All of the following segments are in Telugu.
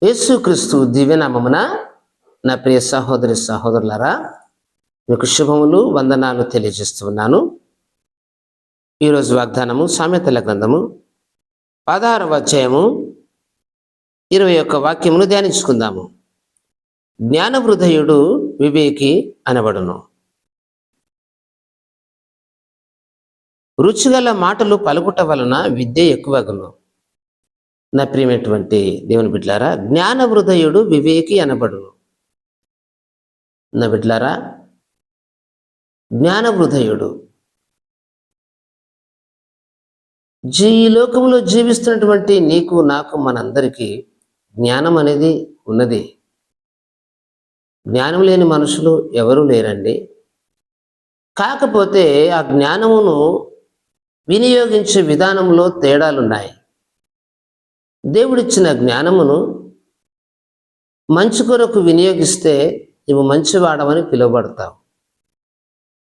యేసుక్రీస్తు దివ్యనామమున నా ప్రియ సహోదరి సహోదరులారా, మీకు శుభములు వందనాలు తెలియజేస్తున్నాను. ఈరోజు వాగ్దానము సామెతల గ్రంథము 16వ అధ్యాయము 21 వాక్యమును ధ్యానించుకుందాము. జ్ఞాన హృదయుడు వివేకి అనబడును. రుచిగల మాటలు పలుకుట వలన విద్య ఎక్కువగును. నా ప్రియమైనటువంటి దేవుని బిడ్డలారా, జ్ఞాన హృదయుడు వివేకి అనబడును. నా బిడ్డలారా, జ్ఞాన హృదయుడు ఈ లోకంలో జీవిస్తున్నటువంటి నీకు నాకు మనందరికీ జ్ఞానం అనేది ఉన్నది. జ్ఞానం లేని మనుషులు ఎవరూ లేరండి. కాకపోతే ఆ జ్ఞానమును వినియోగించే విధానంలో తేడాలున్నాయి. దేవుడిచ్చిన జ్ఞానమును మంచి కొరకు వినియోగిస్తే నువ్వు మంచివాడవని పిలువబడతావు.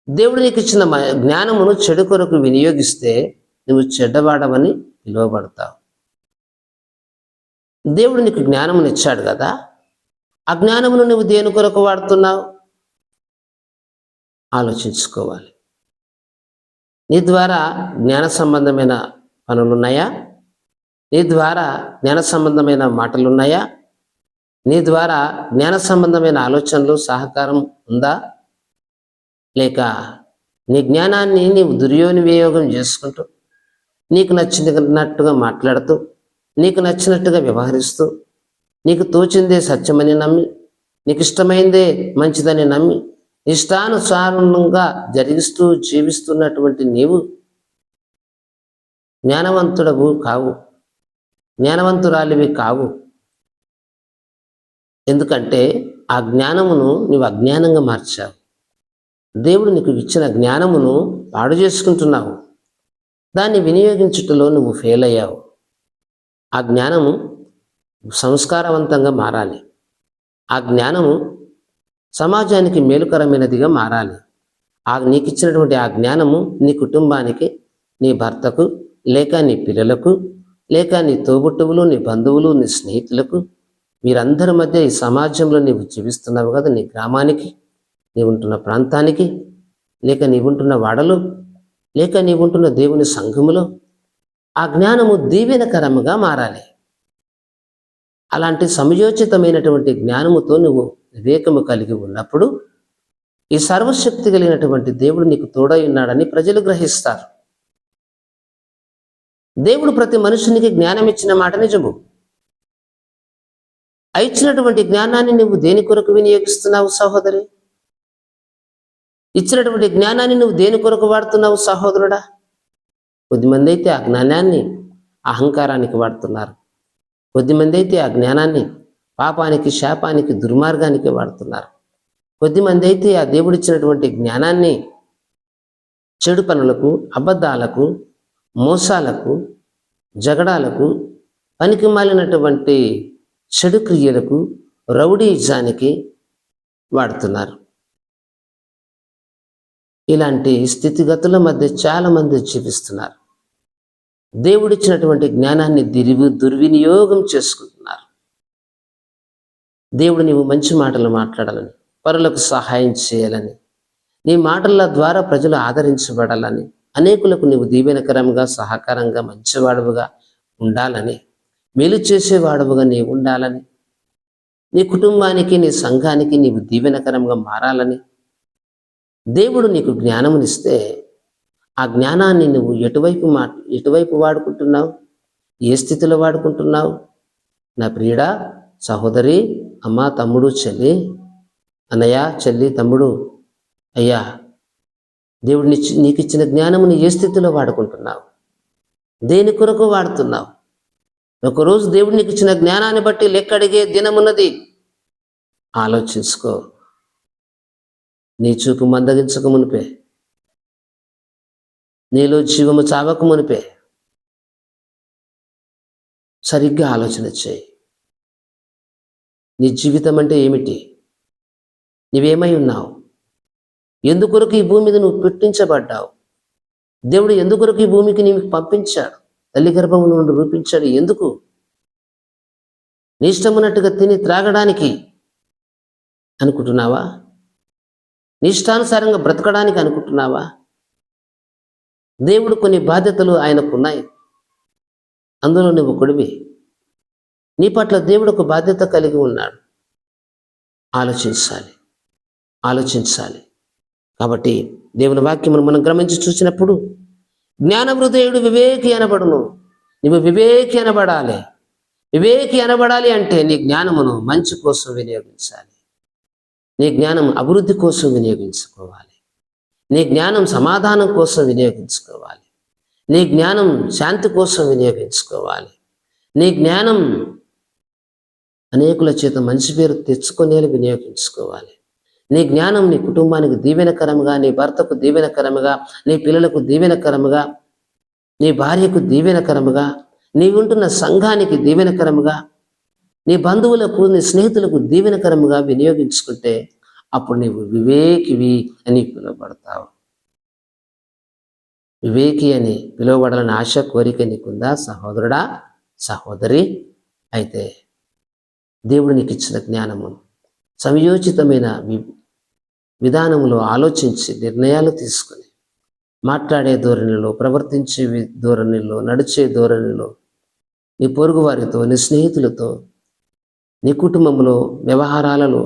దేవుడు నీకు ఇచ్చిన జ్ఞానమును చెడు కొరకు వినియోగిస్తే నువ్వు చెడ్డవాడవని పిలువబడతావు. దేవుడు నీకు జ్ఞానమును ఇచ్చాడు కదా, ఆ జ్ఞానమును నువ్వు దేని కొరకు వాడుతున్నావు ఆలోచించుకోవాలి. నీ ద్వారా జ్ఞాన సంబంధమైన పనులున్నాయా? నీ ద్వారా జ్ఞాన సంబంధమైన మాటలున్నాయా? నీ ద్వారా జ్ఞాన సంబంధమైన ఆలోచనలు సహకారం ఉందా? లేక నీ జ్ఞానాన్ని నీవు దుర్వినియోగం చేసుకుంటూ, నీకు నచ్చినట్టుగా మాట్లాడుతూ, నీకు నచ్చినట్టుగా వ్యవహరిస్తూ, నీకు తోచిందే సత్యమని నమ్మి, నీకు ఇష్టమైందే మంచిదని నమ్మి, ఇష్టానుసారంగా జరిగిస్తూ జీవిస్తున్నటువంటి నీవు జ్ఞానవంతుడవు కావు, జ్ఞానవంతురాలివి కావు. ఎందుకంటే ఆ జ్ఞానమును నీవు అజ్ఞానంగా మార్చావు. దేవుడు నీకు ఇచ్చిన జ్ఞానమును పాడు చేసుకుంటున్నావు. దాన్ని వినియోగించుటలో నువ్వు ఫెయిల్ అయ్యావు. ఆ జ్ఞానము సంస్కారవంతంగా మారాలి. ఆ జ్ఞానము సమాజానికి మేలుకరమైనదిగా మారాలి. నీకు ఇచ్చినటువంటి ఆ జ్ఞానము నీ కుటుంబానికి, నీ భర్తకు, లేక నీ పిల్లలకు, లేక నీ తోబుట్టువులు, నీ బంధువులు, నీ స్నేహితులకు, వీరందరి మధ్య ఈ సమాజంలో నీవు జీవిస్తున్నావు కదా, నీ గ్రామానికి, నీవుంటున్న ప్రాంతానికి, లేక నీవుంటున్న వాడలో, లేక నీవుంటున్న దేవుని సంఘములో ఆ జ్ఞానము దీవెనకరముగా మారాలి. అలాంటి సమయోచితమైనటువంటి జ్ఞానముతో నువ్వు వివేకము కలిగి ఉన్నప్పుడు ఈ సర్వశక్తి కలిగినటువంటి దేవుడు నీకు తోడై ఉన్నాడని ప్రజలు గ్రహిస్తారు. దేవుడు ప్రతి మనుషునికి జ్ఞానం ఇచ్చిన మాట నిజము. ఇచ్చినటువంటి జ్ఞానాన్ని నువ్వు దేని కొరకు వినియోగిస్తున్నావు సహోదరి? ఇచ్చినటువంటి జ్ఞానాన్ని నువ్వు దేని కొరకు వాడుతున్నావు సహోదరుడా? కొద్దిమంది అయితే ఆ జ్ఞానాన్ని అహంకారానికి వాడుతున్నారు. కొద్దిమంది అయితే ఆ జ్ఞానాన్ని పాపానికి, శాపానికి, దుర్మార్గానికి వాడుతున్నారు. కొద్దిమంది అయితే ఆ దేవుడిచ్చినటువంటి జ్ఞానాన్ని చెడు పనులకు, అబద్ధాలకు, మోసాలకు, జగడాలకు, పనికి మాలినటువంటి చెడు క్రియలకు, రౌడీజానికి వాడుతున్నారు. ఇలాంటి స్థితిగతుల మధ్య చాలామంది జీవిస్తున్నారు. దేవుడిచ్చినటువంటి జ్ఞానాన్ని దుర్వినియోగం చేసుకుంటున్నారు. దేవుడు నీవు మంచి మాటలు మాట్లాడాలని, పరులకు సహాయం చేయాలని, నీ మాటల ద్వారా ప్రజలు ఆదరించబడాలని, అనేకులకు నీవు దీవెనకరంగా, సహకారంగా, మంచివాడువుగా ఉండాలని, మేలు చేసేవాడువుగా నీవు ఉండాలని, నీ కుటుంబానికి, నీ సంఘానికి నీవు దీవెనకరంగా మారాలని దేవుడు నీకు జ్ఞానమునిస్తే ఆ జ్ఞానాన్ని నువ్వు ఎటువైపు వాడుకుంటున్నావు? ఏ స్థితిలో వాడుకుంటున్నావు? నా ప్రియుడా, సహోదరి, అమ్మ, తమ్ముడు, చెల్లి, అన్నయ్య, చెల్లి, తమ్ముడు, అయ్యా, దేవుడు నీకు ఇచ్చిన జ్ఞానముని ఏ స్థితిలో వాడుకుంటున్నావు? దేని కొరకు వాడుతున్నావు? ఒకరోజు దేవుడు నీకు ఇచ్చిన జ్ఞానాన్ని బట్టి లెక్కడిగే దినమున్నది. ఆలోచించుకో. నీ చూపు మందగించక మునిపే, నీలో జీవము చావక మునిపే సరిగ్గా ఆలోచన చేయి. నీ జీవితం అంటే ఏమిటి? నీవేమై ఉన్నావు? ఎందుకొరకు ఈ భూమి మీద నువ్వు పుట్టించబడ్డావు? దేవుడు ఎందుకొరకు ఈ భూమికి నీకు పంపించాడు? తల్లి గర్భము నుండి రూపించాడు. ఎందుకు? నీ ఇష్టమున్నట్టుగా తిని త్రాగడానికి అనుకుంటున్నావా? నీ ఇష్టానుసారంగా బ్రతకడానికి అనుకుంటున్నావా? దేవుడు కొన్ని బాధ్యతలు ఆయనకున్నాయి, అందులో నువ్వు ఒకడివి. నీ పట్ల దేవుడు ఒక బాధ్యత కలిగి ఉన్నాడు. ఆలోచించాలి, ఆలోచించాలి. కాబట్టి దేవుని వాక్యమును మనం గమనించి చూసినప్పుడు, జ్ఞాన హృదయుడు వివేకి అనబడును. నువ్వు వివేకి అనబడాలి. వివేకి అనబడాలి అంటే నీ జ్ఞానమును మంచి కోసం వినియోగించాలి. నీ జ్ఞానం అభివృద్ధి కోసం వినియోగించుకోవాలి. నీ జ్ఞానం సమాధానం కోసం వినియోగించుకోవాలి. నీ జ్ఞానం శాంతి కోసం వినియోగించుకోవాలి. నీ జ్ఞానం అనేకుల చేత మంచి పేరు తెచ్చుకునేలా వినియోగించుకోవాలి. నీ జ్ఞానం నీ కుటుంబానికి దీవెనకరముగా, నీ భర్తకు దీవెనకరముగా, నీ పిల్లలకు దీవెనకరముగా, నీ భార్యకు దీవెనకరముగా, నీ ఉంటున్న సంఘానికి దీవెనకరముగా, నీ బంధువులకు, నీ స్నేహితులకు దీవెనకరముగా వినియోగించుకుంటే అప్పుడు నీవు వివేకివి అని పిలువబడతావు. వివేకి అని పిలువబడాలని ఆశ, కోరిక నీకుందా సహోదరుడా, సహోదరి? అయితే దేవుడు నీకు ఇచ్చిన జ్ఞానము సమయోచితమైన విధానంలో ఆలోచించి నిర్ణయాలు తీసుకొని, మాట్లాడే ధోరణిలో, ప్రవర్తించే ధోరణిలో, నడిచే ధోరణిలో, నీ పొరుగు వారితో, నీ స్నేహితులతో, నీ కుటుంబంలో వ్యవహారాలలో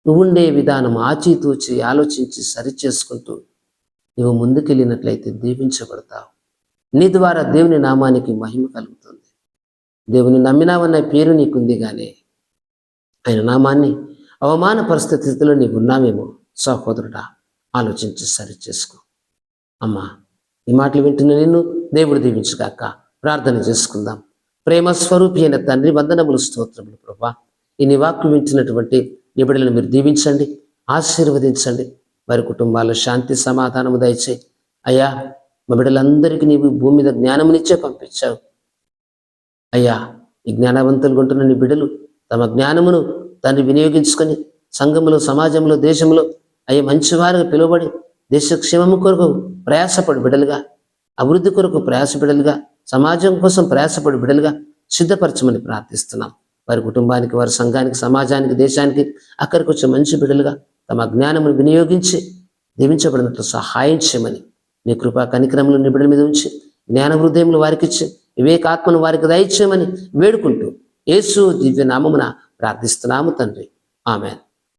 నువ్వు ఉండే విధానం ఆచితూచి ఆలోచించి సరిచేసుకుంటూ నువ్వు ముందుకెళ్ళినట్లయితే దీవించబడతావు. నీ ద్వారా దేవుని నామానికి మహిమ కలుగుతుంది. దేవుని నమ్మినావన్న పేరు నీకుంది, కానీ ఆయన నామాన్ని అవమాన పరిస్థితిలో నీకు ఉన్నామేమో సహోదరుడా, ఆలోచించి సరిచేసుకో. అమ్మా, ఈ మాటలు వింటున్న నిన్ను దేవుడు దీవించుగాక. ప్రార్థన చేసుకుందాం. ప్రేమ స్వరూపి అయిన తండ్రి, వందనములు, స్తోత్రములు ప్రభా. ఈ నీ వాక్కు వింటున్నటువంటి నీ బిడ్డలను మీరు దీవించండి, ఆశీర్వదించండి. వారి కుటుంబాల్లో శాంతి సమాధానము దయచేయి అయ్యా. మా బిడ్డలందరికీ నీవు భూమి మీద జ్ఞానమునిచ్చే పంపించావు అయ్యా. ఈ జ్ఞానవంతులు ఉంటున్న నీ బిడ్డలు తమ జ్ఞానమును దాన్ని వినియోగించుకొని సంఘంలో, సమాజంలో, దేశంలో అయ్యా మంచివారుగా పిలువబడి దేశ క్షేమము కొరకు ప్రయాసపడి బిడ్డలుగా, అభివృద్ధి కొరకు ప్రయాస బిడ్డలుగా, సమాజం కోసం ప్రయాసపడి బిడ్డలుగా సిద్ధపరచమని ప్రార్థిస్తున్నాం. వారి కుటుంబానికి, వారి సంఘానికి, సమాజానికి, దేశానికి అక్కడికి వచ్చే మంచి బిడ్డలుగా తమ జ్ఞానమును వినియోగించి దీవించబడినట్లు సహాయం చేయమని నీ కృపా కనికరములు నీ బిడ్డల మీద ఉంచి జ్ఞాన హృదయములు వారికి ఇచ్చి వివేకాత్మను వారికి దయచేయమని వేడుకుంటూ యేసు దివ్య నామమున ప్రార్థిస్తున్నాము తండ్రి. ఆమేన్.